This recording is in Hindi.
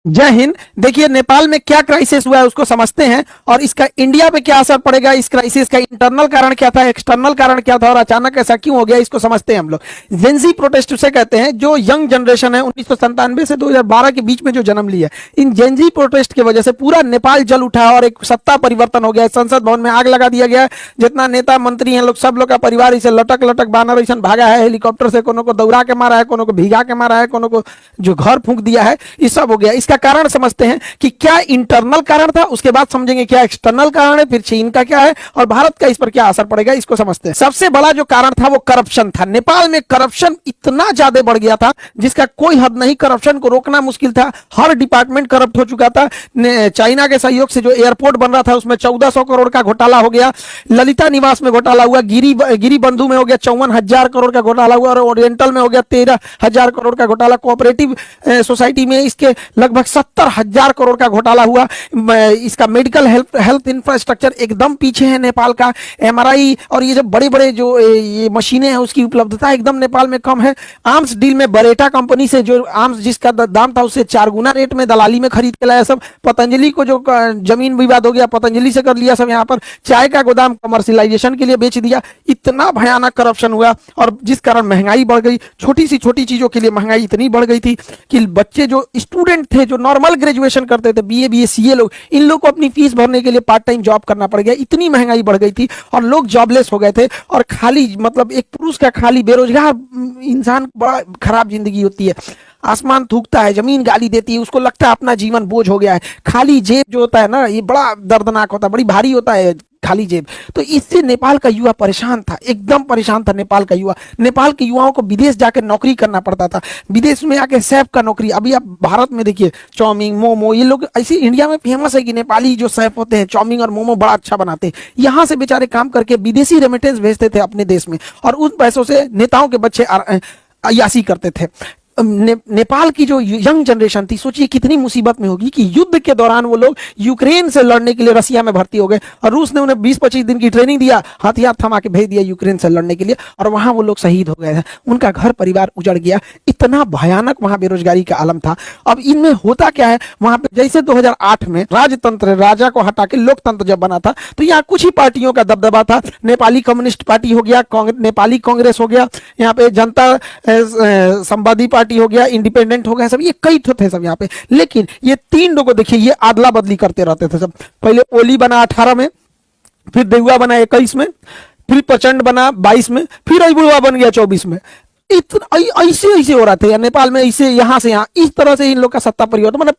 जय हिंद। देखिए नेपाल में क्या क्राइसिस हुआ है उसको समझते हैं और इसका इंडिया पे क्या असर पड़ेगा। इस क्राइसिस का इंटरनल कारण क्या था, एक्सटर्नल कारण क्या था और अचानक ऐसा क्यों हो गया, इसको समझते हैं हम लोग। जेंजी प्रोटेस्ट उसे कहते हैं जो यंग जनरेशन है 1997 से 2012 के बीच में जो जन्म लिया। इन जेंजी प्रोटेस्ट की वजह से पूरा नेपाल जल उठा और एक सत्ता परिवर्तन हो गया। संसद भवन में आग लगा दिया गया। जितना नेता मंत्री हैं लोग, सब लोग का परिवार इसे लटक लटक बानर ऐसा भागा है। हेलीकॉप्टर से कोनो को दौड़ा के मारा है, कोनो को भिगा के मारा है, कोनो को जो घर फूंक दिया है। ये सब हो गया। इसका कारण समझते हैं कि क्या इंटरनल कारण था, उसके बाद समझेंगे क्या एक्सटर्नल कारण है, फिर चीन का क्या है और भारत का इस पर क्या असर पड़ेगा, इसको समझते हैं। सबसे बड़ा जो कारण था वो करप्शन था। नेपाल में करप्शन इतना ज्यादा बढ़ गया था जिसका कोई हद नहीं। करप्शन को रोकना मुश्किल था। हर डिपार्टमेंट करप्ट हो चुका था। चाइना के सहयोग से जो एयरपोर्ट बन रहा था उसमें 1400 करोड़ का घोटाला हो गया। ललिता निवास में घोटाला हुआ। गिरी बंधु में हो गया 54,000 करोड़ का घोटाला हुआ और ओरिएंटल में हो गया 13,000 करोड़ का घोटाला। कोऑपरेटिव सोसाइटी में इसके लगभग 70,000 करोड़ का घोटाला हुआ। इसका मेडिकल हेल्थ इंफ्रास्ट्रक्चर एकदम पीछे है नेपाल का। एमआरआई और ये जो बड़े बड़े जो ये मशीनें हैं उसकी उपलब्धता एकदम नेपाल में कम है। आर्म्स डील में बरेटा कंपनी से जो आर्म्स जिसका दाम था उससे 4 गुना रेट में दलाली में खरीद के लाया सब। पतंजलि को जो जमीन विवाद हो गया पतंजलि से कर लिया सब। यहाँ पर चाय का गोदाम कमर्शियलाइजेशन के लिए बेच दिया। इतना भयानक करप्शन हुआ और जिस कारण महंगाई बढ़ गई। छोटी सी छोटी चीजों के लिए महंगाई इतनी बढ़ गई थी कि बच्चे जो स्टूडेंट थे जो नॉर्मल ग्रेजुएशन करते थे, बीए सीए लोग, इन लोग को अपनी फीस भरने के लिए पार्ट टाइम जॉब करना पड़ गया। इतनी महंगाई बढ़ गई थी और लोग जॉबलेस हो गए थे। और खाली मतलब एक पुरुष का खाली बेरोजगार इंसान बड़ा खराब जिंदगी होती है। आसमान थूकता है, जमीन गाली देती है, उसको लगता है अपना जीवन बोझ हो गया है। खाली जेब जो होता है ना ये बड़ा दर्दनाक होता है, बड़ी भारी होता है खाली जेब। तो इससे नेपाल का युवा परेशान था, एकदम परेशान था नेपाल का युवा। नेपाल के युवाओं को विदेश जाकर नौकरी करना पड़ता था। विदेश में आके शेफ का नौकरी। अभी आप भारत में देखिए चाउमीन मोमो ये लोग ऐसे इंडिया में फेमस है कि नेपाली जो शेफ होते हैं चाउमीन और मोमो बड़ा अच्छा बनाते हैं। यहाँ से बेचारे काम करके विदेशी रेमिटेंस भेजते थे अपने देश में और उन पैसों से नेताओं के बच्चे अयासी करते थे। नेपाल की जो यंग जनरेशन थी सोचिए कितनी मुसीबत में होगी कि युद्ध के दौरान वो लोग यूक्रेन से लड़ने के लिए रसिया में भर्ती हो गए और रूस ने उन्हें 20-25 दिन की ट्रेनिंग दिया, हथियार थमा के भेज दिया यूक्रेन से लड़ने के लिए और वहां वो लोग शहीद हो गए हैं। उनका घर परिवार उजड़ गया। इतना भयानक वहां बेरोजगारी का आलम था। अब इनमें होता क्या है वहां पे, जैसे 2008 में राजतंत्र राजा को हटा के लोकतंत्र जब बना था तो यहाँ कुछ ही पार्टियों का दबदबा था। नेपाली कम्युनिस्ट पार्टी हो गया, नेपाली कांग्रेस हो गया, यहाँ पे जनता संवादी पार्टी हो गया, इंडिपेंडेंट हो गया, सब ये कई थे सब यहाँ पे। लेकिन ये 3 लोगों देखिए ये अदला बदली करते रहते थे सब। पहले ओली बना 18 में, फिर देउआ बना 21 में, फिर प्रचंड बना 22 में, फिर अबुआ बन गया 24 में। इतना ऐसे ऐसे हो रहा था नेपाल में, ऐसे यहाँ से यहाँ इस तरह से इन लोग का सत्ता परिवर्तन। मैंने